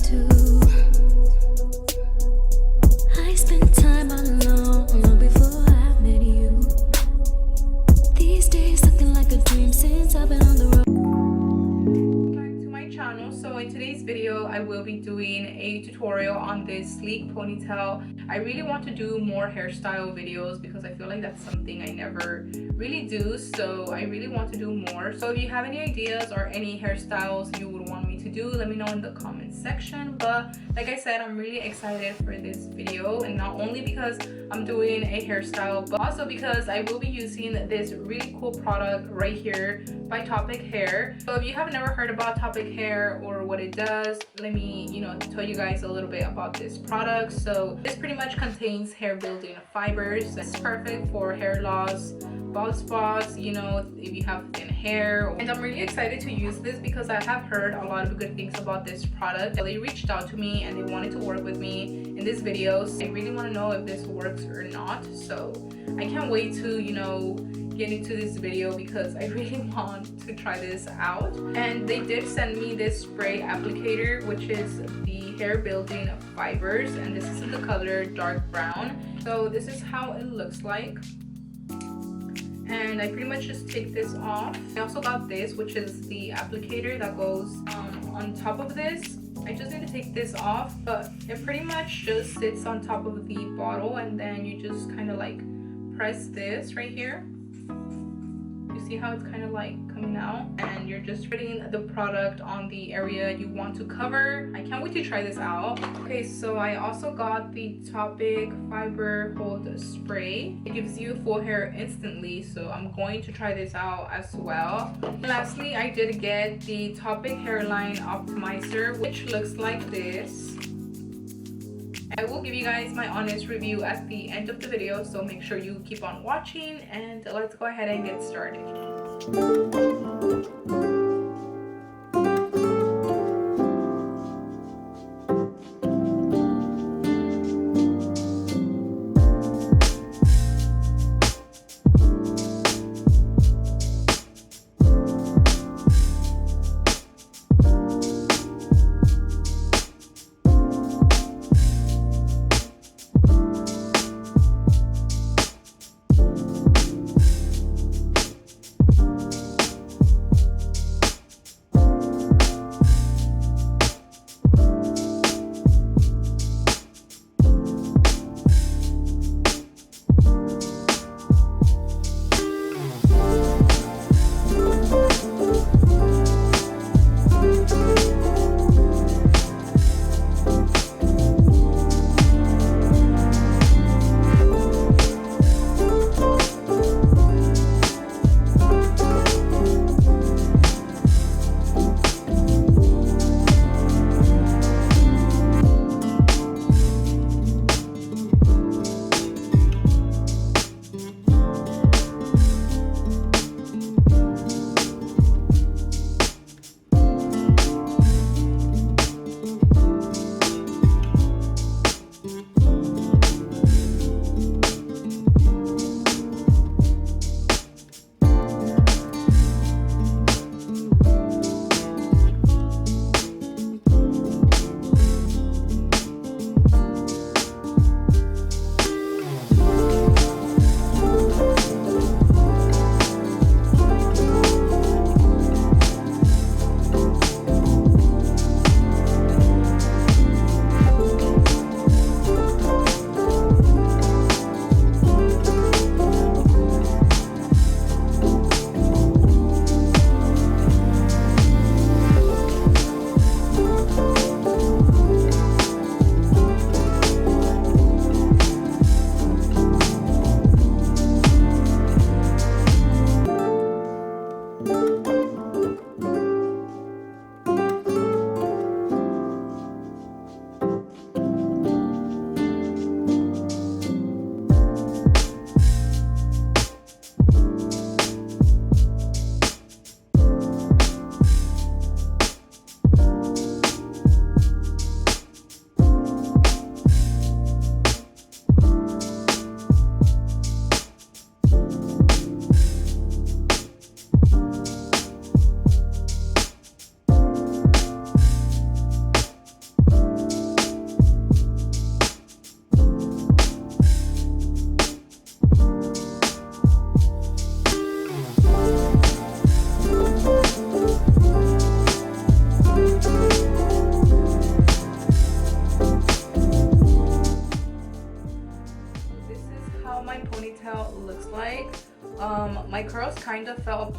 to. I spent time alone long before I met you. These days looking like a dream since I've been on the road. Back to my channel. So in today's video I will be doing a tutorial on this sleek ponytail. I really want to do more hairstyle videos because I feel like that's something I never really do, so I really want to do more. So if you have any ideas or any hairstyles you would want me to do, let me know in the comment section. But like I said, I'm really excited for this video, and not only because I'm doing a hairstyle, but also because I will be using this really cool product right here by Topic Hair. So if you have never heard about Topic Hair or what it does, let me tell you guys a little bit about this product. So this pretty much contains hair building fibers. It's perfect for hair loss, bald spots, if you have thin hair. And I'm really excited to use this because I have heard a lot of good things about this product. They reached out to me and they wanted to work with me in this video, so I really want to know if this works or not. So I can't wait to get into this video because I really want to try this out. And they did send me this spray applicator, which is the hair building fibers, and this is in the color dark brown. So this is how it looks like, and I pretty much just take this off. I also got this, which is the applicator that goes on top of this. I just need to take this off, but it pretty much just sits on top of the bottle, and then you just kind of like press this right here. You see how it's kind of like coming out, and you're just putting the product on the area you want to cover. I can't wait to try this out. Okay, so I also got the Topic Fiber Hold Spray. It gives you full hair instantly, so I'm going to try this out as well. And lastly, I did get the Topic Hairline Optimizer, which looks like this. I will give you guys my honest review at the end of the video, so make sure you keep on watching, and let's go ahead and get started.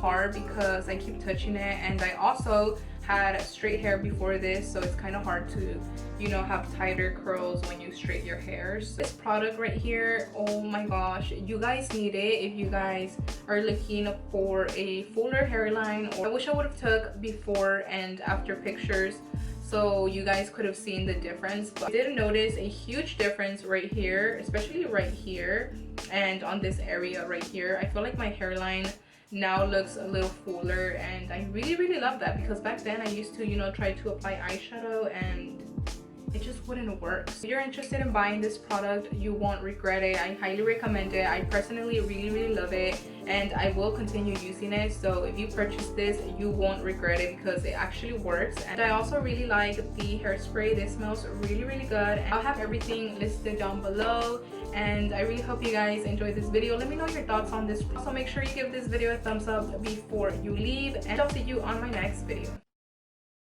hard because I keep touching it, and I also had straight hair before this, so it's kind of hard to, you know, have tighter curls when you straighten your hair. So this product right here, oh my gosh, you guys need it if you guys are looking for a fuller hairline. Or I wish I would have took before and after pictures so you guys could have seen the difference, but I did notice a huge difference right here, especially right here and on this area right here. I feel like my hairline now looks a little fuller, and I really love that, because back then I used to, you know, try to apply eyeshadow and it just wouldn't work. So if you're interested in buying this product, you won't regret it. I highly recommend it. I personally really love it, and I will continue using it. So if you purchase this, you won't regret it because it actually works. And I also really like the hairspray. This smells really good. And I'll have everything listed down below, and I really hope you guys enjoyed this video. Let me know your thoughts on this. Also, make sure you give this video a thumbs up before you leave, and I'll see you on my next video.